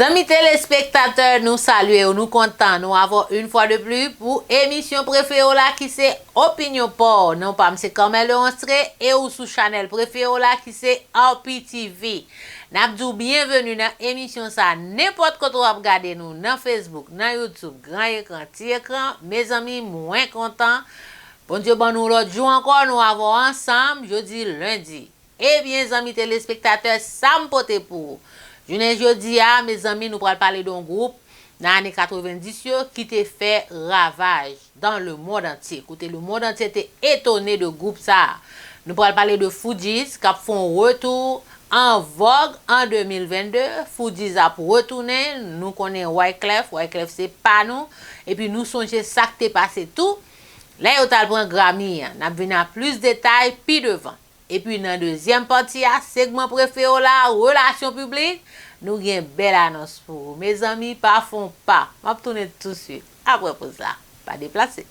Amis téléspectateurs, nous saluons, nous contents, nous avons une fois de plus pour émission préférée là qui c'est Opinion Port. Non pas c'est Kamel Onstre et ou sous channel préféré là qui c'est RPTV. N'abdou bienvenue dans émission ça n'importe quoi vous regarder nous dans Facebook, dans YouTube, grand écran, petit écran. Mes amis moins contents. Bon Dieu bon nous l'autre jour encore nous avons ensemble jeudi lundi. Eh bien amis téléspectateurs, ça me porte pour jeudi, mes amis, nous allons parler d'un groupe dans les années 90 qui a fait ravage dans le monde entier. Écoutez, le monde entier était étonné de groupe ça. Nous allons parler de Fugees qui font retour en vogue en 2022. Fugees a pour retourner. Nous connaissons Wyclef. Wyclef, c'est pas nous. Et puis, nous songeons ça qui est passé tout. Là, on a pris un Grammy. Nous avons venu à plus de détails, puis devant. Et puis, dans la deuxième partie, segment préféré là, relations publiques, nous avons une belle annonce pour vous. Mes amis, pas font pas. Je vais tourner tout de suite. Après pour ça, pas déplacer.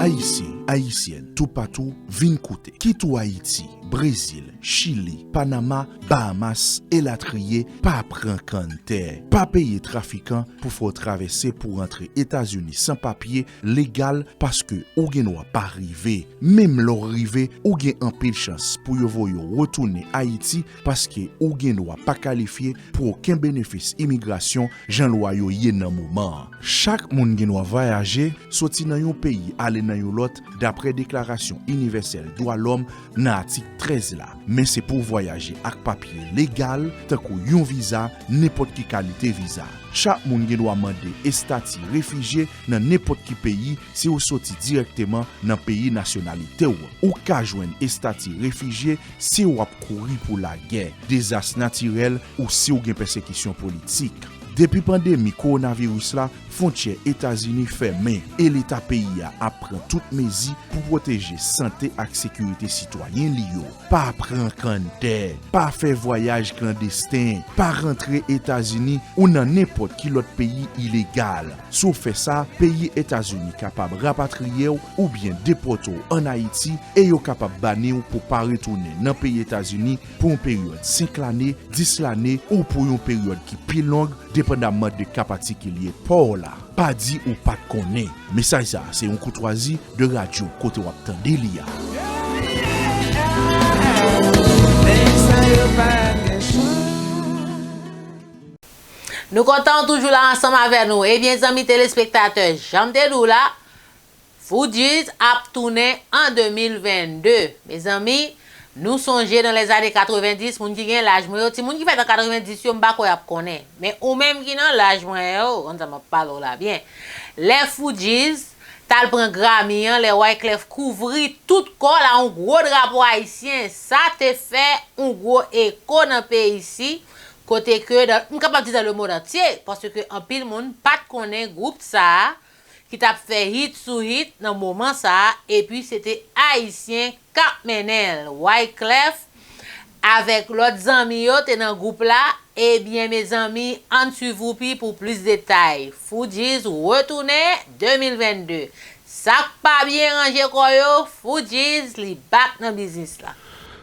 Haïtien, Haïtienne, tout partout, vin koute. Kitou Haïti, Brésil, Chili, Panama, Bahamas et la trier, pas pran kante. Pas payer trafiquant pour faut traverser pour rentrer États-Unis sans papier légal parce que ou gen pas arrivé. Même leur rivé, ou gen en pile chance pour yo voyo retourner Haïti parce que ou gen pas qualifié pour aucun bénéfice immigration, Jean loi yo yé nan moment. Chaque moun gen voyager, sorti dans yon pays, aller dans yon lot d'après déclaration universelle droit l'homme dans article 13 là. Mais c'est pour voyager avec papier légal, tant que yon visa, n'importe qui qualité visa. Chaque moun gen doit demander statut réfugié dans n'importe qui pays si ou sorti directement dans pays nationalité ou ka joindre statut réfugié si ou ap courir pour la guerre, désastre naturel ou si ou gen persécution politique. Depuis pandémie coronavirus là, frontière États-Unis fermée et l'État pays a pris toutes mesures pour protéger santé et sécurité citoyen liyo. Pas prendre canter, pas faire voyage clandestin, pas rentrer États-Unis ou dans n'importe quel autre pays illégal. Sauf fait ça, pays États-Unis capable rapatrier ou bien déporter en Haïti et yo capable banner pour pas retourner dans pays États-Unis pour une période 5 l'année, 10 l'année ou pour une période qui plus longue dépendamment de capacité qu'il y a pour là. Pas dit ou pas connaît. Mais ça c'est une courtoisie de radio côté wap tande liya. Nous comptons toujours là ensemble avec nous. Et bien amis téléspectateurs, j'aime de là. Fugees a tourné en 2022. Mes amis, nous songeons dans les années 90, moun qui gen l'âge moi, ti moun qui fait dans 90 yo m'pa koy connaît. Mais ou même qui dans l'âge moi yo, on ça m'a parlé là bien. Les Fugees tal prend Grammy, les Wyclef couvri tout corps là un gros drapeau haïtien, ça te fait un gros écho dans pays ici, côté que on capable dire le monde entier parce que en pile monde pas connaît groupe ça qui t'a fait hit sous hit dans moment ça et puis c'était haïtien Cap Menel Wyclef avec l'autre amis yo t'es dans groupe là. Eh bien mes amis, en suivez-vous pour plus de détails. Fugees retourné 2022. Ça pas bien rangé quoi yo, Fugees li back dans business là.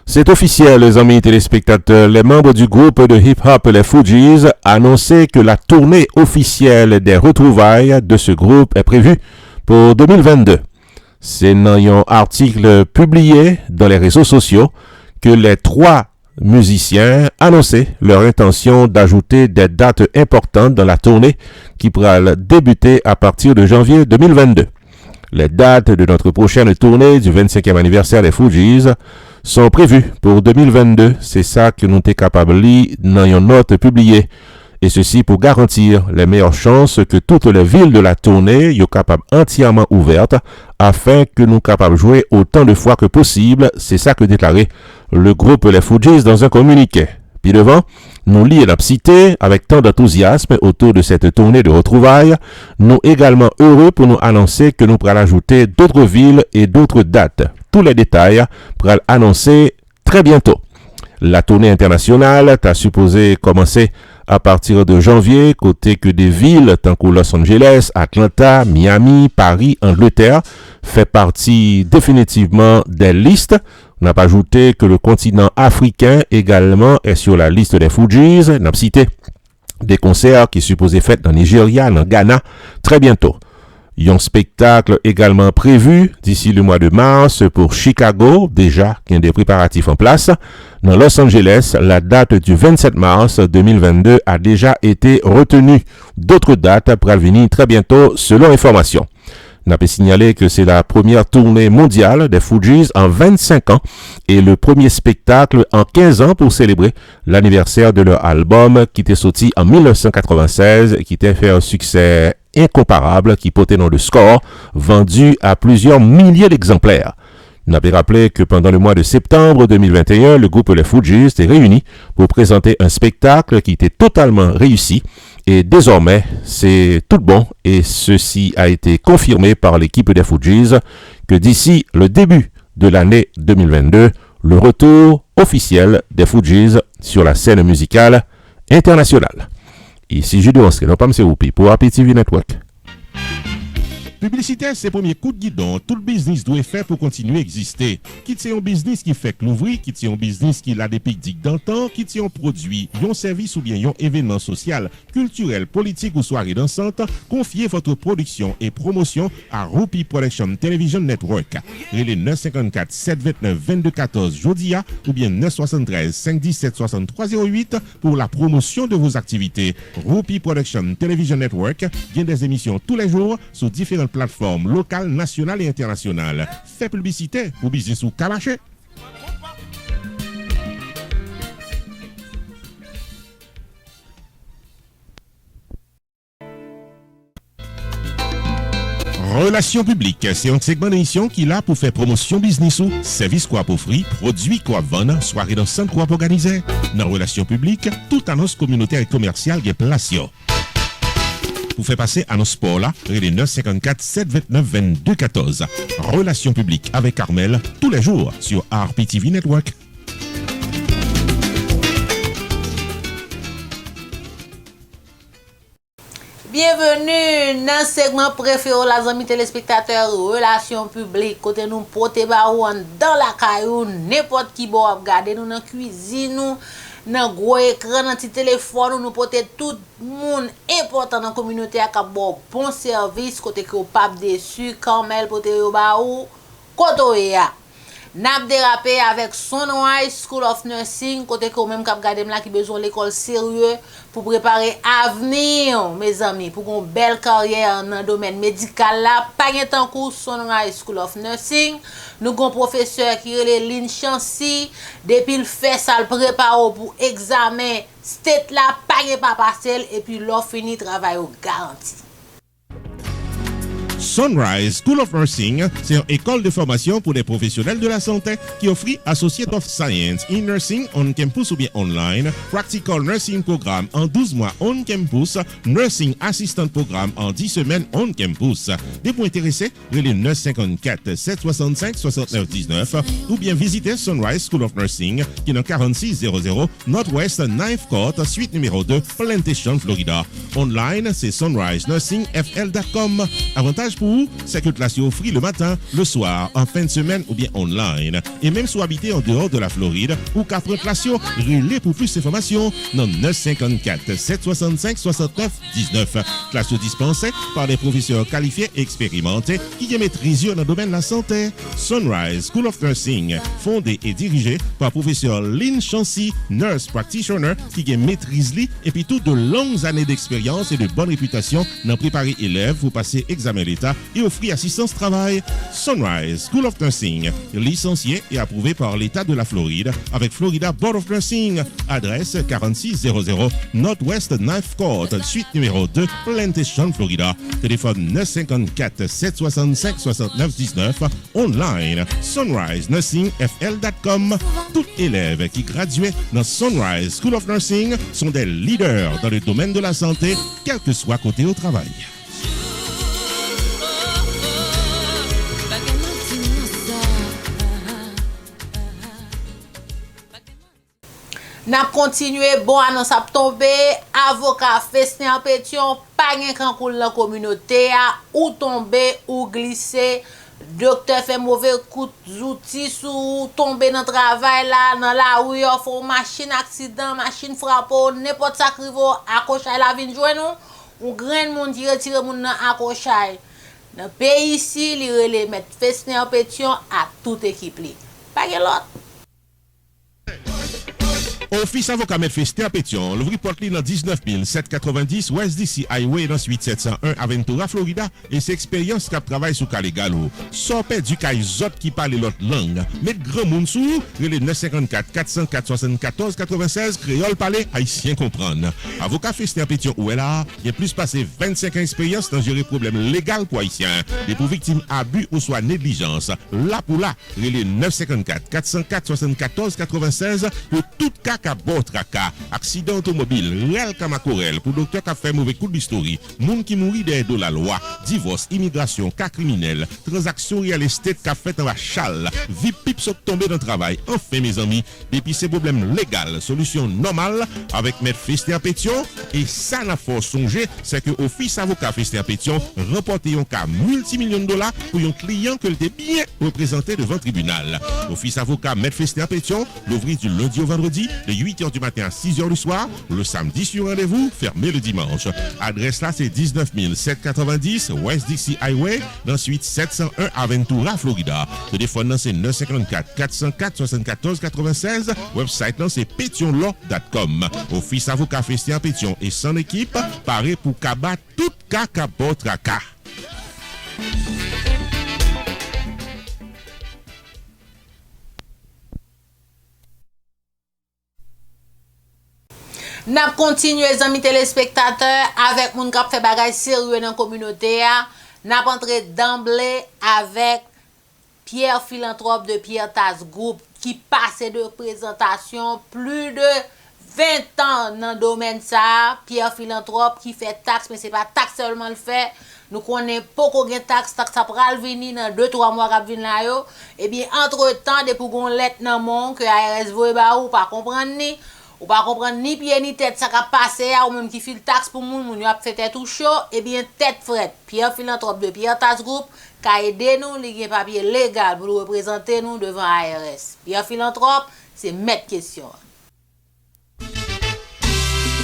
C'est officiel, les amis téléspectateurs. Les membres du groupe de hip-hop Les Fugees annonçaient que la tournée officielle des retrouvailles de ce groupe est prévue pour 2022. C'est dans un article publié dans les réseaux sociaux que les trois musiciens annonçaient leur intention d'ajouter des dates importantes dans la tournée qui pourra débuter à partir de janvier 2022. Les dates de notre prochaine tournée du 25e anniversaire des Fugees sont prévues pour 2022. C'est ça que nous sommes capables de lire dans une note publiée. Et ceci pour garantir les meilleures chances que toutes les villes de la tournée soient capables entièrement ouvertes afin que nous soyons capables de jouer autant de fois que possible. C'est ça que déclarait le groupe Les Fugees dans un communiqué. Puis devant, nous lisons la cité avec tant d'enthousiasme autour de cette tournée de retrouvailles. Nous également heureux pour nous annoncer que nous pourrons ajouter d'autres villes et d'autres dates. Tous les détails pourront annoncer très bientôt. La tournée internationale t'a supposé commencer à partir de janvier, côté que des villes tant que Los Angeles, Atlanta, Miami, Paris, Angleterre fait partie définitivement des listes On n'a pas ajouté que le continent africain également est sur la liste des Fujis. On a cité des concerts qui supposaient faits dans Nigeria, dans Ghana, très bientôt. Il y a un spectacle également prévu d'ici le mois de mars pour Chicago, déjà, qui a des préparatifs en place. Dans Los Angeles, la date du 27 mars 2022 a déjà été retenue. D'autres dates pourraient venir très bientôt, selon information. On a pu signaler que c'est la première tournée mondiale des Fujis en 25 ans et le premier spectacle en 15 ans pour célébrer l'anniversaire de leur album qui était sorti en 1996 et qui était fait un succès incomparable qui portait dans le score vendu à plusieurs milliers d'exemplaires. On a pu rappeler que pendant le mois de septembre 2021, le groupe Les Fujis était réuni pour présenter un spectacle qui était totalement réussi. Et désormais, c'est tout bon et ceci a été confirmé par l'équipe des Fujis que d'ici le début de l'année 2022, le retour officiel des Fujis sur la scène musicale internationale. Ici Judo Anske, non pas M. Whoopi, pour RPTV Network. Publicité, c'est le premier coup de guidon. Tout le business doit faire pour continuer à exister. Quitte c'est un business qui fait que l'ouvrir, quitte c'est un business qui a des pics dans le temps, quitte c'est un produit, un service ou bien un événement social, culturel, politique ou soirée dansante, confiez votre production et promotion à Whoopi Production Television Network. Relais 954 729 2214 Jodia ou bien 973 517 6308 pour la promotion de vos activités. Whoopi Production Television Network vient des émissions tous les jours sur différentes plateformes locales, nationales et internationales. Fait publicité pour business ou camaché. Relations publiques, c'est un segment d'émission qui est là pour faire promotion business ou service quoi pour offrir, produit quoi vendre, soirée dans centre quoi organiser. Dans relations publiques, toute annonce communautaire et commerciale est place. Pour faire passer à nos sports là, relais 954 729 2214. Relations publiques avec Carmel tous les jours sur RPTV Network. Bienvenue dans le segment préféré les amis téléspectateurs relations publiques côté nous porter baou dans la caillou n'importe qui bon regarder nous dans cuisine nous dans gros écran dans petit téléphone nous porter tout monde important dans communauté a bon service côté que pas déçu Carmel porter baou côté ya n'a dérapé avec Sunrise School of Nursing côté que même cap garder là qui besoin l'école sérieux pour préparer avenir mes amis pour une belle carrière dans le domaine médical là pas en cours Sunrise School of Nursing nous avons professeur qui est Lynn Chancy depuis le fait ça le prépare pour examen state là pas passer et puis l'offre fini travail au garanti. Sunrise School of Nursing, c'est une école de formation pour les professionnels de la santé qui offre Associate of Science in Nursing on campus ou bien online, Practical Nursing Programme en 12 mois on campus, Nursing Assistant Programme en 10 semaines on campus. Des points intéressés, relais 954 765 6919 ou bien visitez Sunrise School of Nursing qui est dans 4600 Northwest 9th Court, suite numéro 2, Plantation, Florida. Online, c'est sunrisenursingfl.com. Avantage pour vous, c'est que classe est offert le matin, le soir, en fin de semaine ou bien online. Et même si vous habitez en dehors de la Floride ou 4 classes, relais pour plus d'informations dans 954 765 69 19. Classe dispensée par des professeurs qualifiés et expérimentés qui maîtrisent dans le domaine de la santé. Sunrise School of Nursing, fondé et dirigé par professeur Lynn Chancy, nurse practitioner qui maîtrise et puis toutes de longues années d'expérience et de bonne réputation dans préparer élèves pour passer examen l'État et offrir assistance travail. Sunrise School of Nursing, licencié et approuvé par l'État de la Floride avec Florida Board of Nursing. Adresse 4600 Northwest 9th Court, suite numéro 2, Plantation, Florida. Téléphone 954 765 69 19. Online, sunrisenursingfl.com. Tout élève qui graduait dans Sunrise School of Nursing sont des leaders dans le domaine de la santé, quel que soit côté au travail. N'a continué bon annonce a tombé avocat Festin en pétion pas gen kan koul dans communauté ou tomber ou glisser docteur fait mauvais coup d'outil sous tomber dans travail là dans la rue font machine accident machine frappe n'importe ça crivo accrochage la vinn joindre nous un grand monde qui retire moun dans accrochage dans pays ici li relé mettre Festner Pétion à toute équipe li pas l'autre. Office avocat M. Festner Pétion, l'ouvri porte dans 19 790 West DC Highway dans suite 701 Aventura, Florida, et c'est expérience qui travaille sous Caligalo. Sans perdre du caille zot qui parle l'autre langue. Mais grand monde sous, le 954 404 74 96 créole parler haïtien comprendre. Avocat Festner Pétion où est là, il a plus passé 25 ans d'expérience dans gérer problème légal pour haïtiens. Et pour victimes abus ou soit négligence. Là pour là, le 954 404 74 96 pour tout cas à bord traka, accident automobile, réel kamakorel, pour docteur qui a fait mauvais coup d'histoire, moun qui mourit derrière de la loi, divorce, immigration, cas criminel, transaction real estate qui a fait en la chale, vie pipe sont tombés dans le travail. Enfin, mes amis, depuis ces problèmes légaux, solution normale avec M. Festner Pétion, et ça n'a pas songé, c'est que Office avocat Festner Pétion remporté un cas multimillion de dollars pour un client que était bien représenté devant le tribunal. Office avocat M. Festner Pétion, l'ouvrir du lundi au vendredi, de 8h du matin à 6h du soir, le samedi sur rendez-vous, fermé le dimanche. Adresse là, c'est 19 790 West DC Highway, dans suite 701 Aventura, Florida. Le téléphone c'est 954 404 74 96. Website là, c'est pétionlaw.com. Office avocat Festner Pétion et son équipe, paré pour Kaba tout caca traka. N'a continué les amis téléspectateurs avec moun k'ap fait bagay sérieux dans la communauté. N'a entré d'emblée avec Pierre Philanthrope de Pierre Tax Group qui passe de présentation plus de 20 ans dans le domaine ça. Pierre Philanthrope qui fait taxe mais c'est pas taxe seulement le fait. Nous connaissons pas qu'on gagne taxe ça pral venir dans 2-3 mois qu'a venir là yo. Et bien entre-temps depuis qu'on lettre dans mon que ARS voye ba ou pas comprendre ni ou pas comprendre ni pied ni tête ça qu'a passé ou même qui file taxe pour moun a fait tête tout chaud et bien tête frette Pierre Philanthrope de Pierre Tax Group qu'a aidé nous li gen papier légal pour nous représenter nous devant ARS. Pierre Philanthrope c'est mettre question.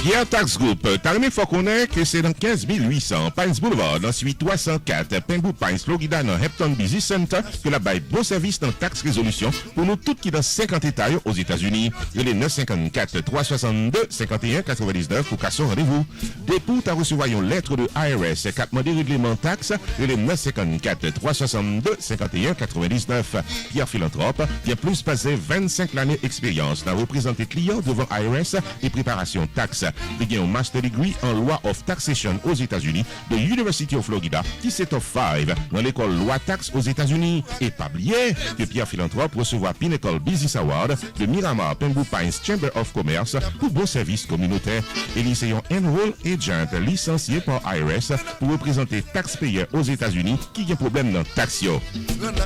Pierre Tax Group, il faut connaître que c'est dans 15 800 Pines Boulevard, dans suite 304 Pengu Pines, Florida, dans Hampton Business Center, que la bail bon service dans taxe résolution pour nous toutes qui dans 50 États aux États-Unis. Il est 954 362 51 99 pour qu'à son rendez-vous. Dépôt à recevoir une lettre de IRS, 4 mois de règlement taxe, il est 954 362 51 99. Pierre Philanthrope, qui a plus passé 25 années d'expérience dans représenter clients devant IRS et préparation taxe. Il a un master degree en loi of taxation aux États-Unis de University of Florida qui c'est top 5 dans l'école loi taxe aux États-Unis. Et pas oublier que Pierre Philanthrope recevra Pinnacle Business Award de Miramar Pengu Pines Chamber of Commerce pour bon service communautaire. Et il est un enroll agent licencié par IRS pour représenter taxpayers aux États-Unis qui ont problème dans taxe.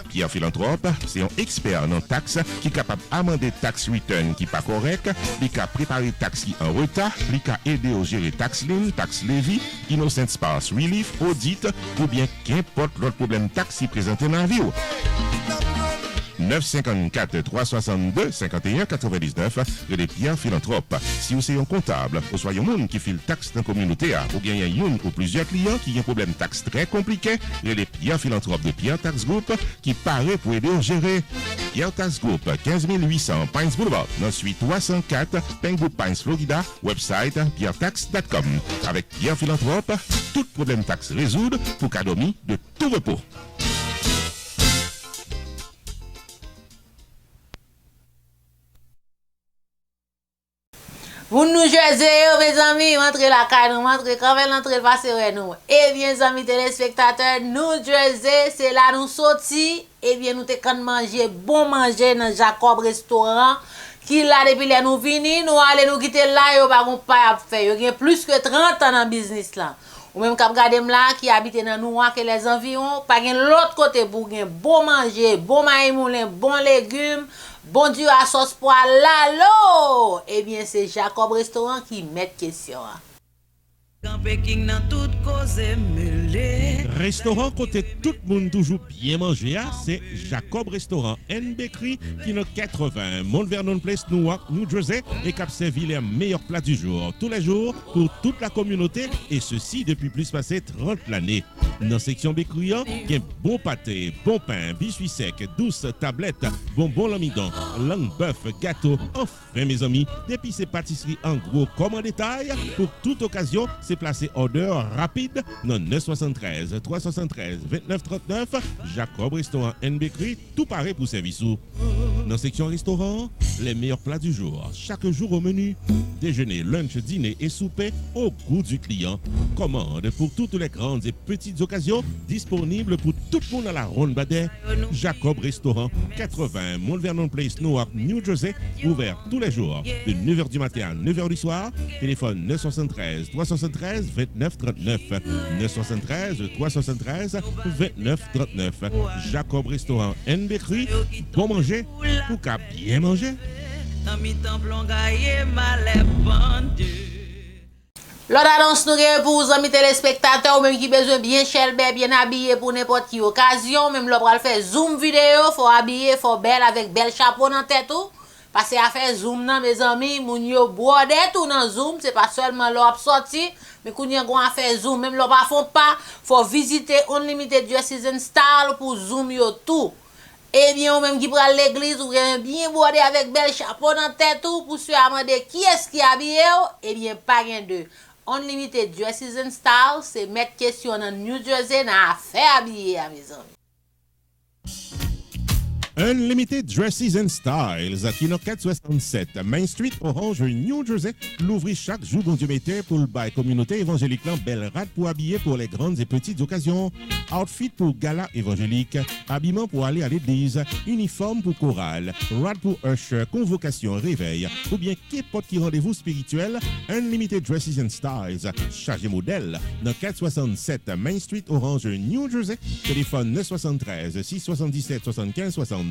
Pierre Philanthrope, c'est un expert dans taxe qui est capable d'amender tax return qui pas correct, qui a préparé taxe en retard, qui a aidé au gérer tax lien, tax levy, innocent spouse relief, audit ou bien qu'importe l'autre problème taxe présenté dans la vie. 954 362 51 99 et les Pierre Philanthrope. Si vous êtes un comptable, ou soyez un monde qui file taxe dans la communauté, ou bien il y a une ou plusieurs clients qui ont un problème taxe très compliqué, et les Pierre Philanthrope de Pierre Tax Group qui paraît pour aider à gérer. Pierre Tax Group, 15 800 Pines Boulevard, dans suite 304 Pengu Pines, Florida, website pierretax.com. Avec Pierre Philanthrope, tout problème taxe résoudre pour cadeau de tout repos. Vous nous Jersey, mes amis, rentrez la caille, nous rentrez quand même l'entrée le passer nous. Eh bien, les amis téléspectateurs, nous Jersey, c'est là nous sorti. Eh bien, nous te quand manger, bon manger dans Jacob Restaurant. Qui là depuis là nous vini, nous aller nous quitter là, yo pas pas faire. Yo gen plus que 30 ans dans business là. Ou même k'ap gade là qui habite dans nous que les environs, pas gen l'autre côté pour gen bon manger, bon maïs moulin, bon légumes. Bon Dieu à sauce poil là, eh bien c'est Jacob Restaurant qui met question. Restaurant côté tout le monde toujours bien manger, c'est Jacob Restaurant and Bakery qui est 80 Mount Vernon Place, Newark, New Jersey et qui a servi les meilleurs plats du jour, tous les jours pour toute la communauté et ceci depuis plus passé 30 l'année. Dans la section bakery, il y a bon pâté, bon pain, biscuits secs, douces tablettes, bonbons l'amidon, langue bœuf, gâteau. Enfin mes amis, depuis ces pâtisseries en gros comme en détail, pour toute occasion, c'est placé order rapide dans 973 373 29 39 Jacob Restaurant and Bakery, tout pareil pour service. Dans la section restaurant, les meilleurs plats du jour, chaque jour au menu, déjeuner, lunch, dîner et souper au goût du client. Commande pour toutes les grandes et petites occasions, disponibles pour tout le monde à la ronde Badet. Jacob Restaurant, 80 Mount Vernon Place, Newark, New Jersey, ouvert tous les jours de 9h du matin à 9h du soir. Téléphone 973 373 29 39 973 373 29 39 Jacob Restaurant and Bakery, bon manger pour qu'à bien manger. L'autre annonce nous pour vous amis téléspectateurs ou même qui besoin bien chelbe, bien habillé pour n'importe qui occasion, même l'on va faire zoom vidéo, faut habiller, faut belle avec bel chapeau dans tête tout. Parce que à faire zoom nan mes amis, moun yo brodé tout dans zoom, c'est pas seulement l'op sorti, mais qu'on y a à faire zoom, même l'on pas font pas, faut visiter Unlimited Dresses and Style pour zoom yo tout. Et bien, ou même qui prend l'église, ou bien brodé avec bel chapeau dans tête tout, pour se demander qui est-ce qui habillé, et bien pas rien de. Unlimited Dresses and Style, c'est mettre question dans New Jersey, dans affaire habillé à mes amis. Unlimited Dresses and Styles, qui est 467 Main Street, Orange, New Jersey, l'ouvrit chaque jour bon Dieu mettait pour le bail communauté évangélique belle rate pour habiller pour les grandes et petites occasions, outfit pour gala évangélique, habillement pour aller à l'église, uniforme pour chorale, rad pour usher, convocation, réveil, ou bien qu'importe qui rendez-vous spirituel, Unlimited Dresses and Styles, chargé modèle, dans 467 Main Street, Orange, New Jersey, téléphone 973 677 75 62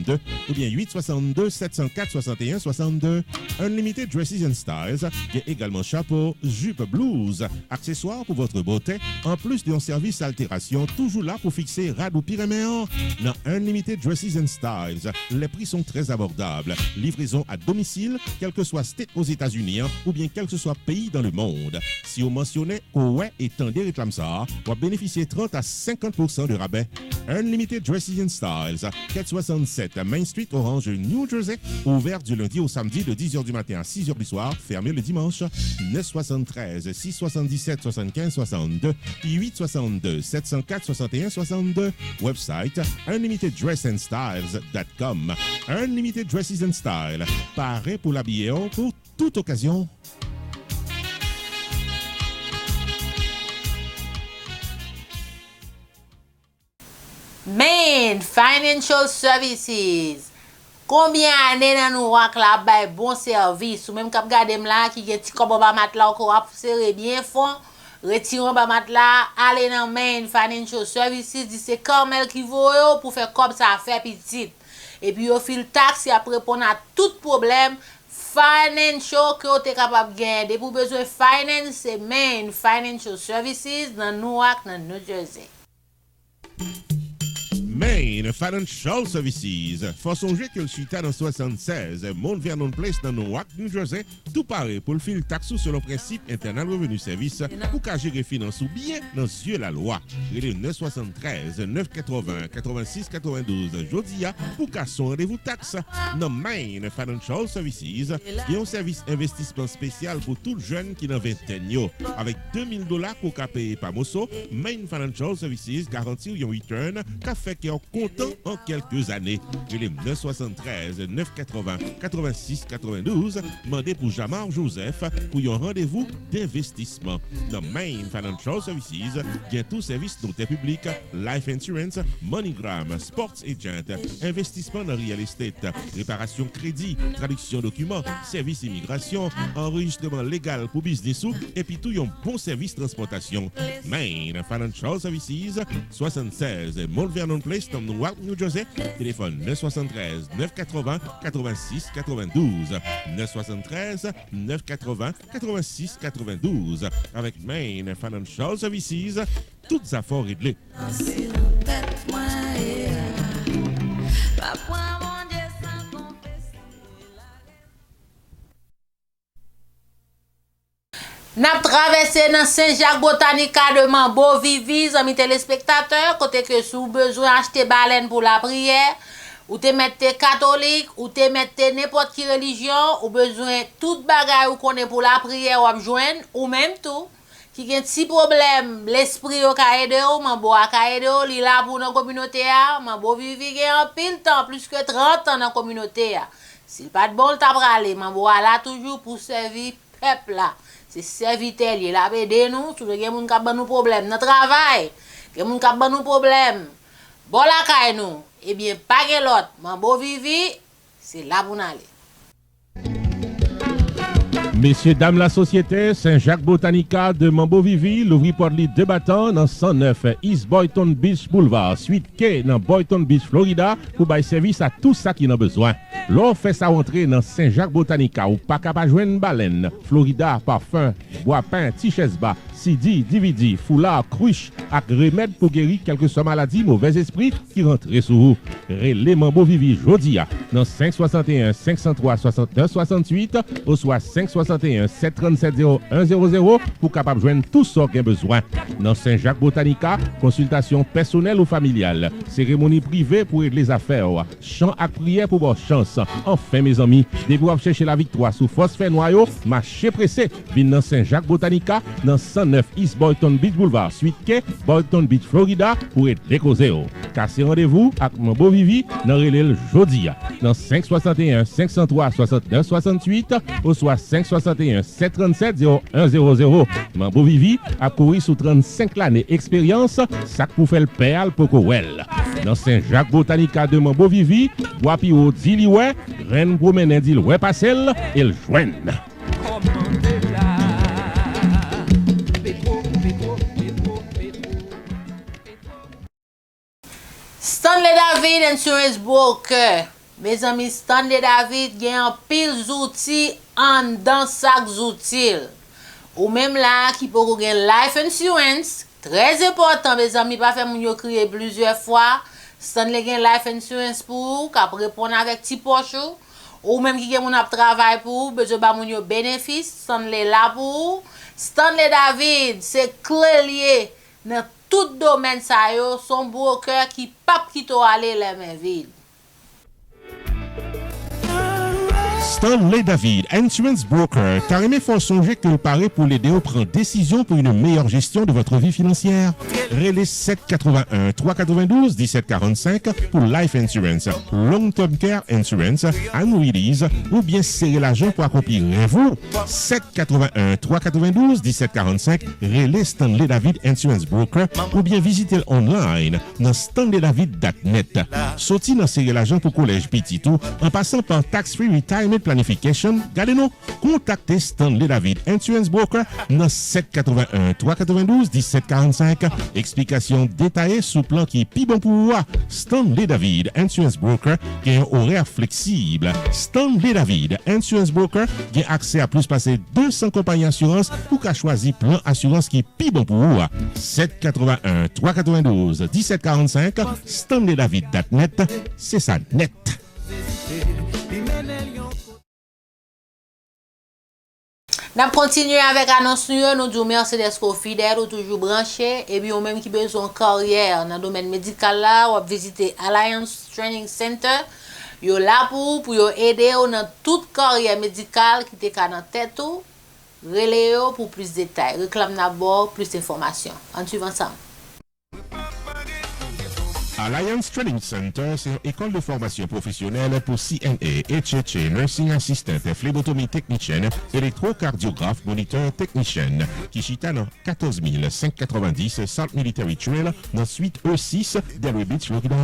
ou bien 862 704 61 62. Unlimited Dresses and Styles, qui est également chapeau, jupe, blouse, accessoires pour votre beauté, en plus d'un service altération, toujours là pour fixer rad ou pyréméen. Dans Unlimited Dresses and Styles, les prix sont très abordables. Livraison à domicile, quel que soit state aux États-Unis ou bien quel que soit pays dans le monde. Si vous mentionnez ouais et tendez réclame ça, vous bénéficiez 30 à 50% de rabais. Unlimited Dresses and Styles, 467 Main Street, Orange, New Jersey, ouvert du lundi au samedi de 10h du matin à 6h du soir, fermé le dimanche. 973 677 75 62 862 704 61 62. Website unlimiteddressandstyles.com. Unlimited Dresses and Style, paré pour l'habiller pour toute occasion. Main Financial Services. Combien d'années dans nous wak la bay bon service ou même k'ap gade m'la qui gen ti kobo ba mat la ko ap serré bien fond, retiron ba mat la, aller dans Main Financial Services, dit c'est Carmel qui voyo pour faire comme ça faire petit. Et puis au fil taxe y a répondre à tout problème financial que vous êtes capable de gagner. Pour besoin finance, c'est Main Financial Services dans Newark, dans New Jersey. Main Financial Services. Faut songer que le suite dans 76 Mount Vernon Place dans Newark, New Jersey, tout pareil pour le fil taxe sur le principe internal revenu service pour qu'à gérer finance ou bien dans yeux la loi. Il est 973 980 86 92 Jodia pour qu'à son rendez-vous taxe. Dans Main Financial Services, il y a un service investissement spécial pour tout jeune qui n'a 20 ans. Avec $2000 pour qu'à payer par Mosso, Main Financial Services garantit un return qu'a fait en comptant en quelques années. Il est 973 980 86 92. Demandez pour Jamar Joseph pour un rendez-vous d'investissement. Dans Main Financial Services, il y a tout service noté public, life insurance, MoneyGram, sports agent, investissement dans real estate, réparation crédit, traduction documents, service immigration, enregistrement légal pour business et puis tout un bon service transportation. Main Financial Services, 76 Mount Vernon Place, West Newark, New Jersey. Téléphone 973 980 86 92. 973 980 86 92. Avec Main Financial Services, toutes affaires réglées. N'a traversé dans Saint-Jacques Botanica de Mambo Vivi, amis téléspectateurs, côté que sous besoin acheter baleine pour la prière, ou te mettre catholique, ou te mettre n'importe qui religion, ou besoin toute bagaille ou connaît pour la prière ou joindre, ou même tout, qui a un petit problème, l'esprit au ka aide ou, Mambo a ka aide ou, li la pour dans communauté a, Mambo Vivi gen en pile temps, plus que 30 ans dans communauté a. S'il pas de bon t'a bralé, Mambo a là toujours pour servir peuple là. C'est serviteur, il a aidé nous, tout le monde qui a ban nous problème dans travail, que moun qui a ban nous problème. Bon la kay nous, eh bien pas que l'autre, Mambo Vivi, c'est là pour aller. Messieurs, dames, la société Saint-Jacques Botanica de Mambo Vivi, l'ouvri pour les deux battants dans 109 East Boynton Beach Boulevard, suite K dans Boynton Beach, Florida, pour bailler service à tout ça qui en a besoin. L'on fait sa rentrée dans Saint-Jacques Botanica ou pas capable joindre baleine, Florida, parfum, bois pain, t-shirt bas, CD, DVD, foulard, cruche, avec remède pour guérir quelques maladies, mauvais esprits qui rentrent sur vous. Relais Mambo Vivi Jodia dans 561 503 69 68 ou soit 561 737 0100 pour capable joindre tout ce qui a besoin. Dans Saint-Jacques Botanica, consultation personnelle ou familiale, cérémonie privée pour régler les affaires, chant à prière pour votre chance. Enfin mes amis, dès que vous cherchez la victoire sous phosphore noyau, marchez pressé, venez dans Saint-Jacques Botanica dans 109 East Boynton Beach Boulevard, suite K, Boynton Beach, Florida, pour être décausé. Cassez rendez-vous avec Mambo Vivi dans Relais Jodia, dans 561 503 69 68 ou soit 561 737 0100. Mambo Vivi a couru sous 35 années expérience, ça pour faire le perle pour Kowel. Dans Saint-Jacques Botanica de Mambo Vivi, Wapi au Dilioué, Reine promène Dilioué Passel et le joigne. Stanley David Insurance Broker. Mes amis, Stanley David gen un pile outils en dans chaque outil. Ou même là qui peut gen life insurance, très important mes amis, pas faire moun yo crier plusieurs fois. Stanley gen life insurance pour k'ap répondre avec ti poche ou même qui gen moun ap travail pour besoin ba moun yo bénéfice, Stanley là pour. Stanley David, c'est clé lié dans tout domaine ça yo, son broker qui pas quito aller les mains vides. Stanley David, Insurance Broker, carrément faut songer que vous parlez pour l'aider à prendre décision pour une meilleure gestion de votre vie financière. Relais 781 392 1745 pour Life Insurance, Long Term Care Insurance, Annuities ou bien serrer l'argent pour accomplir vous. 781 392 1745, Relais Stanley David Insurance Broker ou bien visiter online dans stanleydavid.net. Sorti dans serrer l'argent pour collège petit tout en passant par Tax Free Retirement Planification, gardez-nous, contactez Stanley David Insurance Broker dans 781 392 1745. Explication détaillée sous plan qui est plus bon pour vous. Stanley David Insurance Broker qui a un horaire flexible. Stanley David Insurance Broker qui a accès à plus passer 200 compagnies d'assurance pour qu'à choisir plan assurance qui est plus bon pour vous. 781 392 1745. stanleydavid.net, c'est ça net. Nous continuons avec l'annonce, nous disons merci d'être fidèles ou toujours branchés. Et puis, on même qui besoin de carrière dans le domaine médical là, ou visiter Alliance Training Center. Yo là pour aider dans toute carrière médicale qui te dans tête ou relais pour plus de détails. Réclame d'abord plus d'informations. En suivant ça. Alliance Training Center, c'est une école de formation professionnelle pour CNA, HHA, Nursing Assistant, phlebotomie technicienne, électrocardiographe, moniteur technicienne, qui chita dans 14 590 South Military Trail, dans suite E6, Delray Beach, Florida.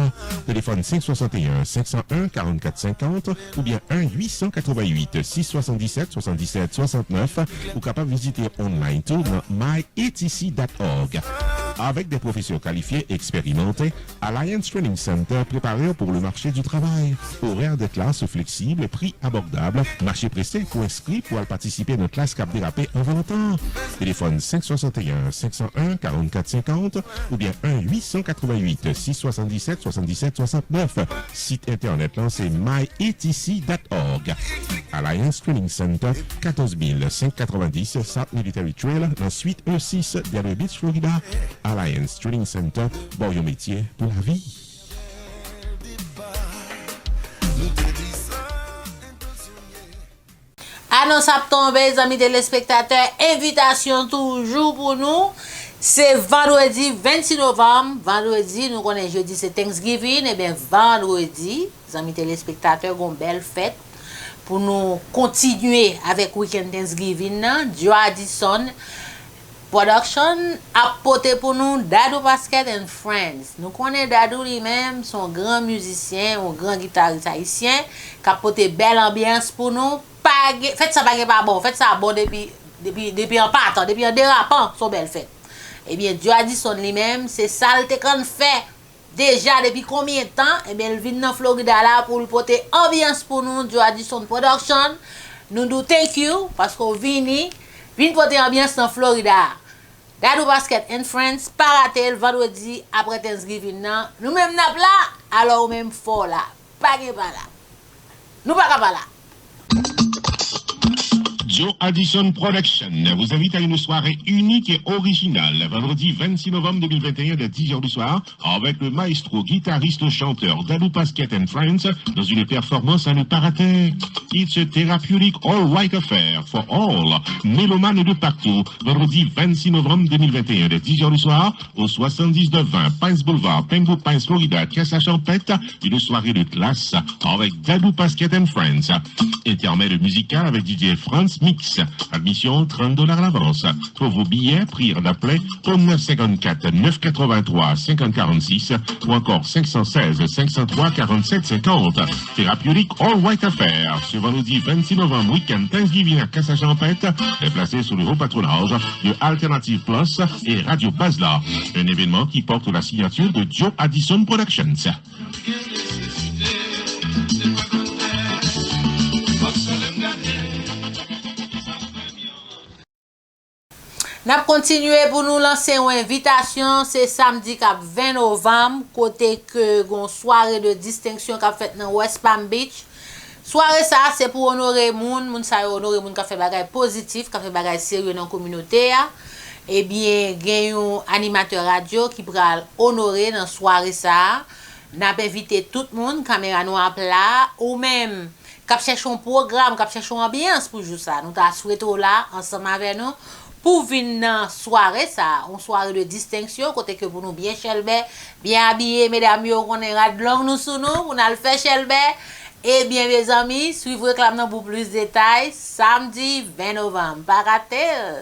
Téléphone 561 501 44 50 ou bien 1-888 677 77 69 ou capable de visiter online tout dans myatc.org. Avec des professeurs qualifiés et expérimentés, Alliance Training Center préparé pour le marché du travail. Horaires de classe flexibles, prix abordable, marché pressé pour inscrire pour participer à notre classe Cap dérapé en volontaire. Téléphone 561 501 44 50 ou bien 1-888 677 77 69. Site internet là c'est myetc.org. Alliance Training Center, 14 590 South Military Trail, dans suite E6 Delaware Beach, Florida. Alliance Training Center, bon yon métier pour la vie. Annonce à tomber, les amis téléspectateurs, invitation toujours pour nous. C'est vendredi 26 novembre. Vendredi, nous connaissons jeudi, c'est Thanksgiving. Et bien, vendredi, les amis téléspectateurs, ont une belle fête pour nous continuer avec Weekend Thanksgiving. Joe Addison Production a porté pour nous Dadou Basket and Friends. Nous connaissons Dadou lui-même, son grand musicien, un grand guitariste haïtien, qui a porté belle ambiance pour nous. Faites ça pas bon, faites ça bon depuis en partant, depuis en dérapant, son belle fête. Eh bien, Joe Addison lui-même, c'est ça qu'on fait déjà depuis combien de temps? Eh bien, il vient dans Florida là pour lui porter ambiance pour nous, Joe Addison Production. Nous nous thank you parce qu'on vient porter ambiance dans Florida. Dadou Basket and Friends, pas rater le vendredi après Thanksgiving. Nous-mêmes n'a là, alors même fort là. Pas là. Nous pas là. Joe Addison Production vous invite à une soirée unique et originale, vendredi 26 novembre 2021 de 10h du soir, avec le maestro, guitariste, chanteur Dadou Basket and Friends, dans une performance à ne pas rater. It's a therapeutic all-white affair for all. Mélomanes de partout, vendredi 26 novembre 2021 de 10h du soir, au 7920 Pines Boulevard, Pembroke Pines, Florida, Casse-à-Champette, une soirée de classe avec Dadou Basket and Friends. Intermède musical avec DJ France Mix. Admission $30 à l'avance. Pour vos billets, priez d'appeler au 954 983 5046 ou encore 516 503 47 50. Thérapeutique All White Affair. Ce vendredi 26 novembre, week-end Thanksgiving à Casse-à-Champette, est placé sous le haut patronage de Alternative Plus et Radio Basla. Un événement qui porte la signature de Joe Addison Productions. N'a continué pour nous lancer une invitation, c'est samedi 20 novembre, côté que gon soirée de distinction qu'a fait dans West Palm Beach. Soirée ça c'est pour honorer moun ça honorer moun qui fait bagay positif, qui fait bagay sérieux dans la communauté. Et bien, gen yon animateur radio qui pral honorer dans soirée ça. N'a invité tout le monde, caméra nous à plat ou même cap chercher un programme, cap chercher une ambiance pour jouer ça. Nous t'a souhaité là ensemble avec nous. Pour venir dans soirée ça, une soirée de distinction, côté que pour nous bien chelbe, bien habillés, mesdames, on est radlong nous sous nous, on a le fait chelbe. Et bien mes amis, suivez réclame pour plus de détails, samedi 20 novembre. Pas rater.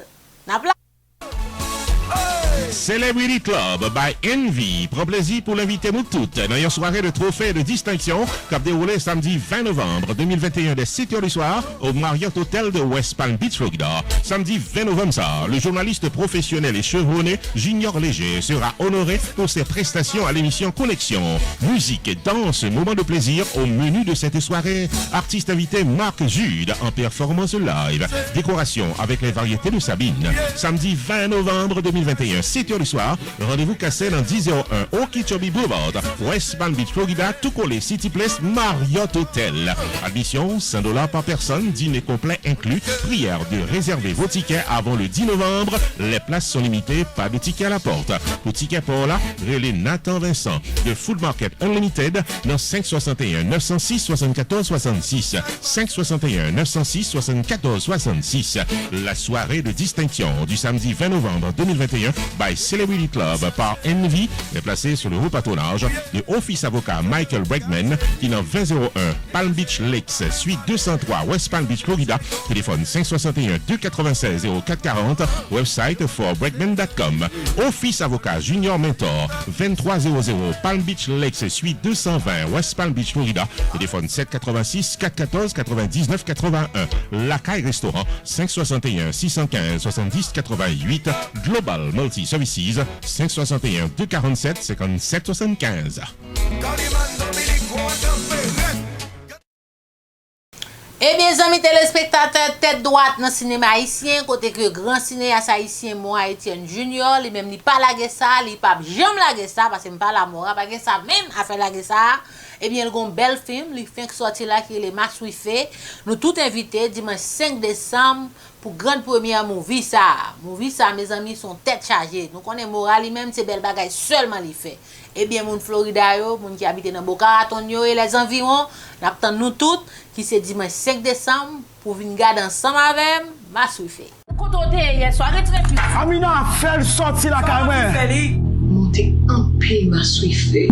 Celebrity Club by Envy prend plaisir pour l'inviter nous toutes dans une soirée de trophée de distinction qui a déroulé samedi 20 novembre 2021 dès 7h du soir au Marriott Hotel de West Palm Beach, Florida. Samedi 20 novembre, le journaliste professionnel et chevronné Junior Léger sera honoré pour ses prestations à l'émission Connexion. Musique, danse, moments de plaisir au menu de cette soirée. Artiste invité Marc Jude en performance live. Décoration avec les variétés de Sabine. Samedi 20 novembre 2021, 7h du soir, rendez-vous cassé dans 1001 Okeechobee Boulevard, West Palm Beach, Florida, tout collé City Place Marriott Hotel. Admission $100 par personne, dîner complet inclus. Prière de réserver vos tickets avant le 10 novembre. Les places sont limitées, pas de tickets à la porte. Pour ticket pour là, relais Nathan Vincent de Food Market Unlimited dans 561 906 74 66. 561 906 74 66. La soirée de distinction du samedi 20 novembre 2021 by Celebrity Club par Envy est placé sur le haut patronage de Office Avocat Michael Bregman qui est dans 2001 Palm Beach Lakes, suite 203 West Palm Beach, Florida. Téléphone 561 296 0440. Website forbregman.com. Office Avocat Junior Mentor 2300 Palm Beach Lakes, suite 220 West Palm Beach, Florida. Téléphone 786 414 99 81. Lacaille Restaurant 561 615 70 88. Global Multi Services Services 561 247 57 75. Eh bien, amis téléspectateurs, tête droite dans le cinéma haïtien, côté que grand cinéaste haïtien, moi, Etienne Junior, lui même, il pas lagué ça, il pas jamais lagué ça, parce que je pas la mort, parce que ça même a fait lagué ça. Eh bien, il y a un bel film, il fait sorti là, qui est les Max Wiffé. Nous tous invités, dimanche 5 décembre, pour grande première movie ça. Movie ça, mes amis, sont tête chargée. Nous connaissons moral, lui-même, c'est belle bagaille seulement il fait. Eh bien, mon Florida, mon qui habite dans Boca Raton et les environs, n'attendons nous toutes qui c'est dimanche 5 décembre pour venir garder ensemble avec Max Wiffé. Amina, fais le sortir la caméra. Montez un peu Max Wiffé.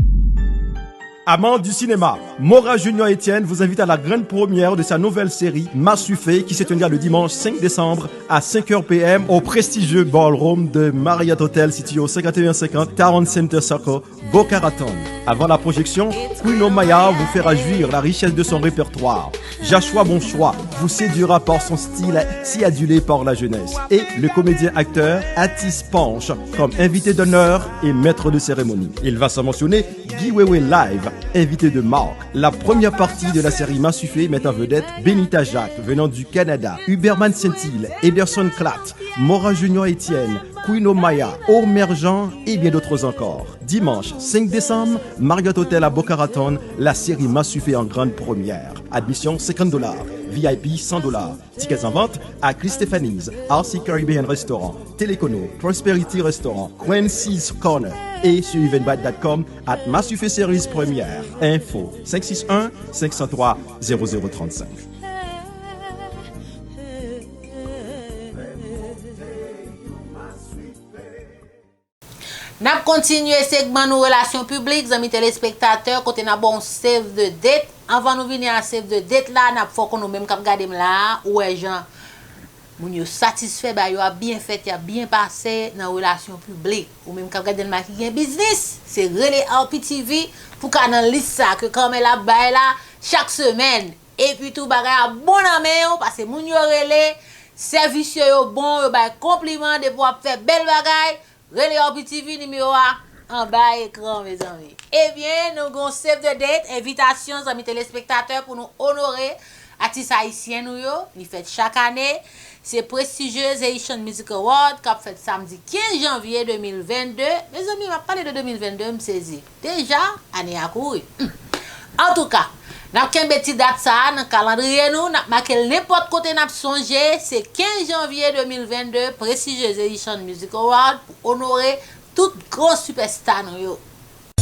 Amants du cinéma, Mora Junior Etienne vous invite à la grande première de sa nouvelle série Max Wiffé qui se tiendra le dimanche 5 décembre à 5h PM au prestigieux ballroom de Marriott Hotel situé au 5150 Town Center Circle, Boca Raton. Avant la projection, Kuno Maya vous fera jouir la richesse de son répertoire. Joshua Bonchois vous séduira par son style si adulé par la jeunesse. Et le comédien-acteur Atis Panche comme invité d'honneur et maître de cérémonie. Il va s'en mentionner Guy Wewe Live, invité de Marc. La première partie de la série Max Wiffé met en vedette Benita Jacques venant du Canada, Huberman Saint-Hilaire, Ederson Klatt, Mora Junior Etienne, Kuino Maya, Omer Jean et bien d'autres encore. Dimanche 5 décembre, Marriott Hotel à Boca Raton, la série Max Wiffé en grande première. Admission $50, VIP $100. Tickets en vente à Chris Stephanie's, RC Caribbean Restaurant, Telecono, Prosperity Restaurant, Quincy's Corner et sur eventbrite.com at Max Wiffé Series Première. Info 561 503 0035. N'a continué segment nos relations publiques, amis téléspectateurs, côté n'a bon save the date. Avant nous venir à save the date là, n'a faut qu'on nous même cap garder là, ouais Jean. Moun yo satisfait ba yo a bien fait, y a bien passé dans relations publiques. Ou même cap garder le marketing business, c'est relais RPTV pour qu'on dans liste ça que comme elle a bail là chaque semaine. Et puis tout bagay a bon en main parce que moun yo relais service yo bon, yo bail compliment de pour faire belle bagay. Relais RPTV numéro 1 en bas écran, mes amis. Eh bien, nous avons save the date, invitation, amis téléspectateurs, pour nous honorer artistes haïtiens nous yo. Il fait chaque année. C'est prestigieux Haitian Music Award qui a fait samedi 15 janvier 2022. Mes amis, on va parler de 2022, je me saisis. Déjà, année à courir. En tout cas, nous avons une petite date ça dans le calendrier nous, nous avons marqué n'importe côté nous songé, c'est 15 janvier 2022, prestigieux Haitian Music Award pour honorer toute grosse superstar nous yo.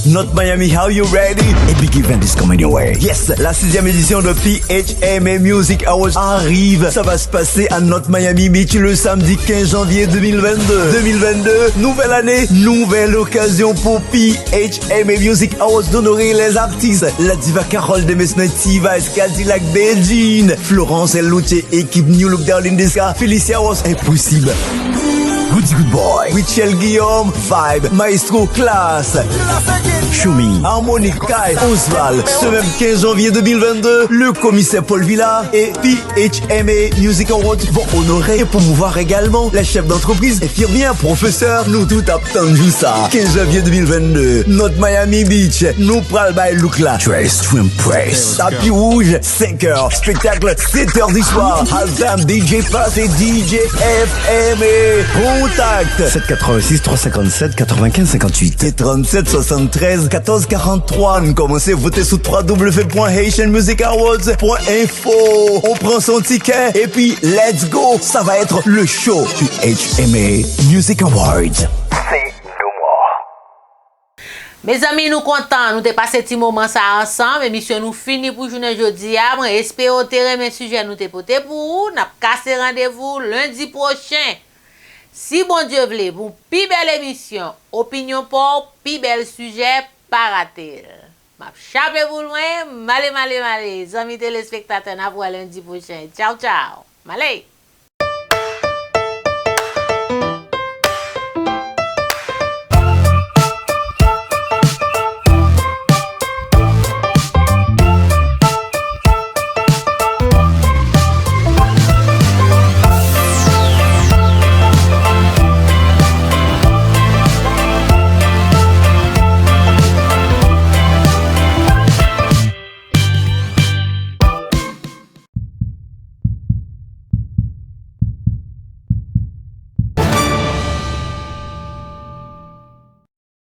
Not Miami, how you ready? A big event is coming your way. Yes, la 6e édition de PHMA Music Awards arrive. Ça va se passer à Not Miami Beach le samedi 15 janvier 2022. 2022, nouvelle année, nouvelle occasion pour PHMA Music Awards d'honorer les artistes. La diva Carole Demesne, Tiva, Cadillac, Beijing, Florence Luce, équipe New Look Darling Desca, Felicia Ross, impossible. Goody Good Boy, Michel Guillaume, Vibe, Maestro, Classe, Choumi, Harmonic, Kai, Osval. Ce même 15 janvier 2022, le commissaire Paul Villa et PHMA Music Awards vont honorer et promouvoir également la chef d'entreprise, infirmière, professeur, nous tout attendons ça. 15 janvier 2022, notre Miami Beach, nous pral by look là. Dress to impress. Tapis rouge, 5h, spectacle, 7h du soir. Halftime, DJ Pass et DJ FMA. Contact 786 357 95 58 et 37 73 14 43. Nous commencez à voter sur www.haitianmusicawards.info. On prend son ticket et puis let's go. Ça va être le show PHMA Music Awards. Mes amis, nous contents, nous t'ai passé petit moment ça ensemble. Émission nous fini pour journée jeudi. Moi, espérons terrain mes sujets nous t'ai porté pour vous. N'a cassé rendez-vous lundi prochain. Si bon Dieu voulait, pour plus belle émission, opinion pour plus bel sujet, pas rater. M'a chapé vous loin, malé. Amis téléspectateurs, n'a voir lundi prochain. Ciao, ciao. Malé.